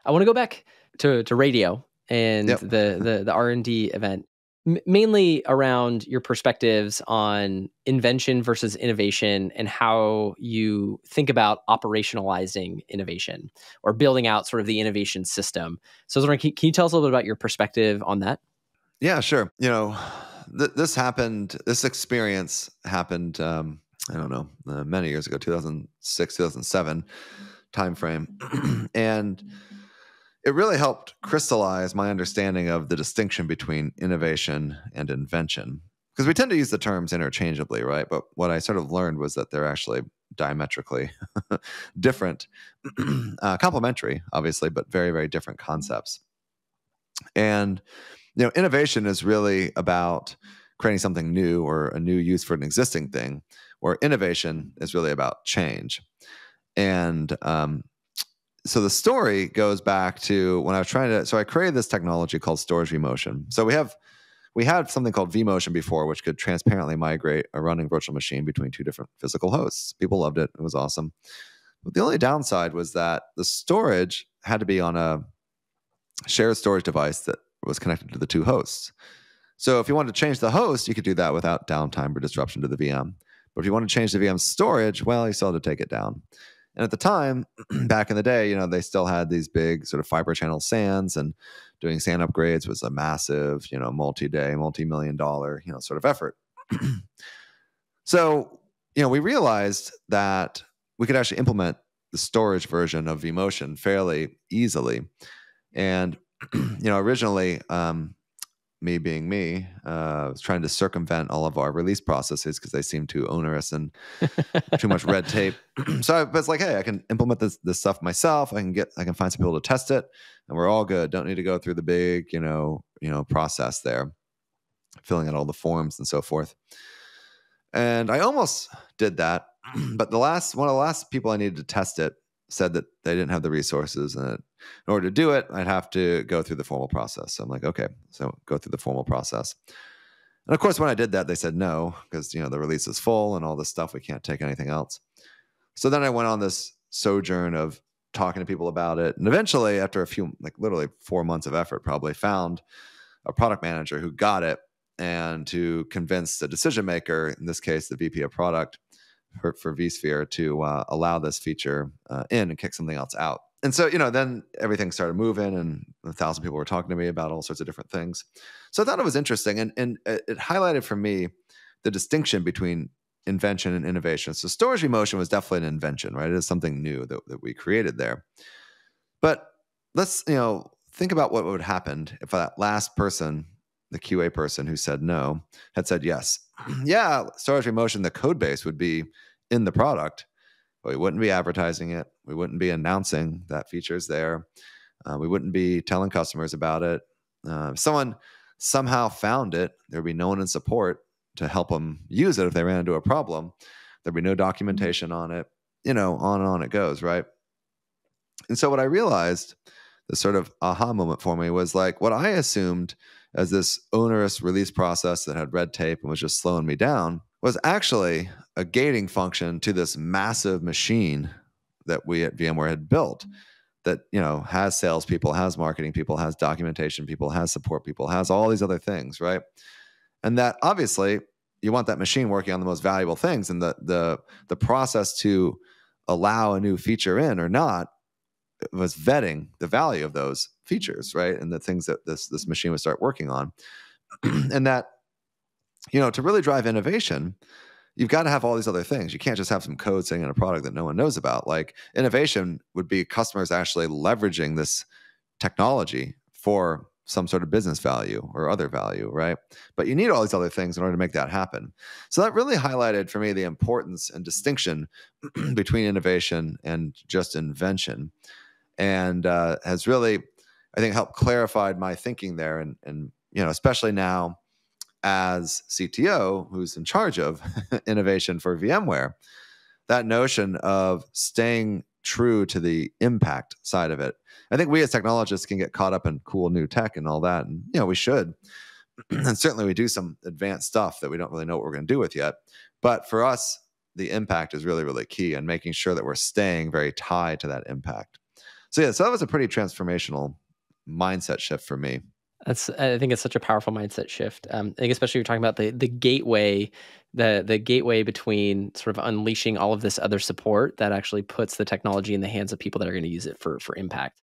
I want to go back to radio and Yep. the R&D event, mainly around your perspectives on invention versus innovation and how you think about operationalizing innovation or building out sort of the innovation system. So I was wondering, can you tell us a little bit about your perspective on that? Yeah, sure. This experience happened, I don't know, many years ago, 2006, 2007 timeframe. And it really helped crystallize my understanding of the distinction between innovation and invention. Because we tend to use the terms interchangeably, right? But what I sort of learned was that they're actually diametrically different, complementary, obviously, but very, very different concepts. And innovation is really about creating something new or a new use for an existing thing, where innovation is really about change. And so the story goes back to when I was so I created this technology called storage vMotion. So we had something called vMotion before, which could transparently migrate a running virtual machine between two different physical hosts. People loved it. It was awesome. But the only downside was that the storage had to be on a shared storage device that was connected to the two hosts. So if you wanted to change the host, you could do that without downtime or disruption to the VM. But if you want to change the VM storage, well, you still had to take it down. And at the time, back in the day, they still had these big sort of fiber channel SANs, and doing SAN upgrades was a massive, multi-day, multi-million-dollar, sort of effort. So, we realized that we could actually implement the storage version of vMotion fairly easily. And, originally, me being me, was trying to circumvent all of our release processes because they seem too onerous and too much red tape. So I was like, hey, I can implement this stuff myself. I can find some people to test it, and we're all good. Don't need to go through the big, process there, filling out all the forms and so forth. And I almost did that, but one of the last people I needed to test it said that they didn't have the resources, and in order to do it, I'd have to go through the formal process. So I'm like, okay, so go through the formal process. And of course, when I did that, they said no, because the release is full and all this stuff. We can't take anything else. So then I went on this sojourn of talking to people about it, and eventually, after a few, literally 4 months of effort, probably found a product manager who got it, and to convince the decision maker, in this case, the VP of product for vSphere, to allow this feature in and kick something else out. And so, then everything started moving, and 1,000 people were talking to me about all sorts of different things. So I thought it was interesting, and it highlighted for me the distinction between invention and innovation. So storage vMotion was definitely an invention, right? It is something new that we created there. But let's, think about what would have happened if that last person, the QA person who said no, had said yes. Yeah, storage vMotion, the code base would be in the product, but we wouldn't be advertising it. We wouldn't be announcing that feature's there. We wouldn't be telling customers about it. If someone somehow found it, there'd be no one in support to help them use it if they ran into a problem. There'd be no documentation on it. On and on it goes, right? And so what I realized, the sort of aha moment for me, was what I assumed as this onerous release process that had red tape and was just slowing me down was actually a gating function to this massive machine that we at VMware had built that, has salespeople, has marketing people, has documentation people, has support people, has all these other things, right? And that obviously you want that machine working on the most valuable things, and the process to allow a new feature in or not was vetting the value of those features, right? And the things that this machine would start working on. And that, to really drive innovation, you've got to have all these other things. You can't just have some code sitting in a product that no one knows about. Innovation would be customers actually leveraging this technology for some sort of business value or other value, right? But you need all these other things in order to make that happen. So that really highlighted for me the importance and distinction between innovation and just invention, and has really, I think, helped clarified my thinking there. And especially now as CTO, who's in charge of innovation for VMware, that notion of staying true to the impact side of it. I think we as technologists can get caught up in cool new tech and all that, and we should. And certainly we do some advanced stuff that we don't really know what we're going to do with yet. But for us, the impact is really, really key, and making sure that we're staying very tied to that impact. So that was a pretty transformational mindset shift for me. I think it's such a powerful mindset shift. I think especially you're talking about the gateway, the gateway between sort of unleashing all of this other support that actually puts the technology in the hands of people that are going to use it for impact.